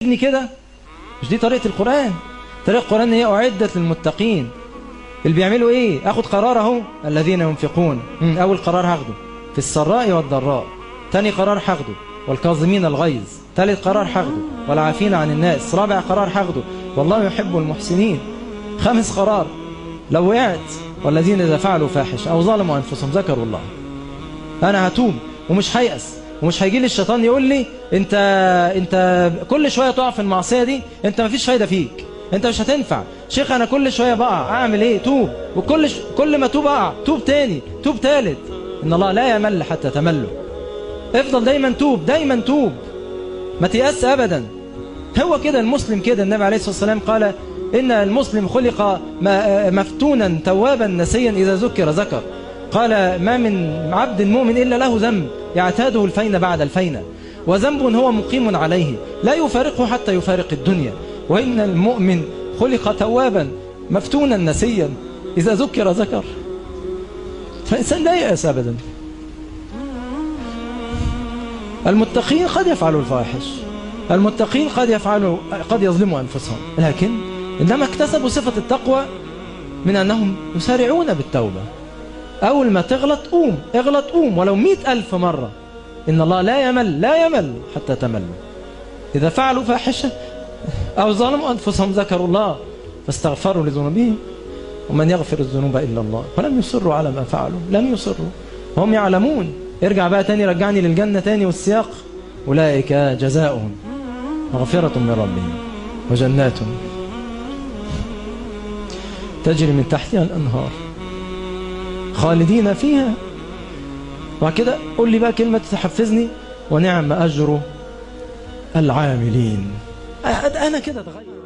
ابني كده، مش دي طريقة القرآن. طريقة القرآن هي أعدت للمتقين. اللي بيعملوا ايه؟ اخد قرار اهو، الذين ينفقون. اول قرار هاخده في السراء والضراء. تاني قرار هاخده والكاظمين الغيظ. ثالث قرار هاخده والعافين عن الناس. رابع قرار هاخده والله يحب المحسنين. خامس قرار لو وقعت والذين اذا فعلوا فاحش او ظلموا انفسهم ذكروا الله، انا هتوب ومش هيأس، ومش هيجي لي الشيطان يقول لي انت كل شويه تقع في المعصيه دي، انت مفيش فايده فيك، انت مش هتنفع. شيخ انا كل شويه بقع، اعمل ايه؟ توب. كل ما توب اقع، توب تاني، توب تالت. ان الله لا يمل حتى تمله. افضل دايما توب، دايما توب، ما تيأس ابدا. هو كده المسلم كده. النبي عليه الصلاه والسلام قال ان المسلم خلق مفتونا توابا نسيا اذا ذكر ذكر. قال ما من عبد مؤمن الا له ذنب يعتاده الفين بعد الفين، وذنب هو مقيم عليه لا يفارقه حتى يفارق الدنيا. وإن المؤمن خلق توابا مفتونا نسيا إذا ذكر ذكر. فالإنسان لا يأس أبدا. المتقين قد يفعلوا الفواحش، المتقين قد يظلموا أنفسهم، لكن إنما اكتسبوا صفة التقوى من أنهم يسارعون بالتوبة. أول ما تغلط قوم، اغلط قوم ولو 100,000 مرة. إن الله لا يمل حتى تملوا. إذا فعلوا فاحشة أو ظلموا أنفسهم ذكروا الله فاستغفروا لذنوبهم ومن يغفر الذنوب إلا الله ولم يصروا على ما فعلوا. لم يصروا وهم يعلمون. ارجع بقى تاني، رجعني للجنة تاني والسياق. أولئك جزاؤهم مغفرة من ربهم وجنات تجري من تحتها الأنهار خالدين فيها. وكده قول لي بقى كلمة تحفزني: ونعم أجر العاملين. أنا كده اتغير.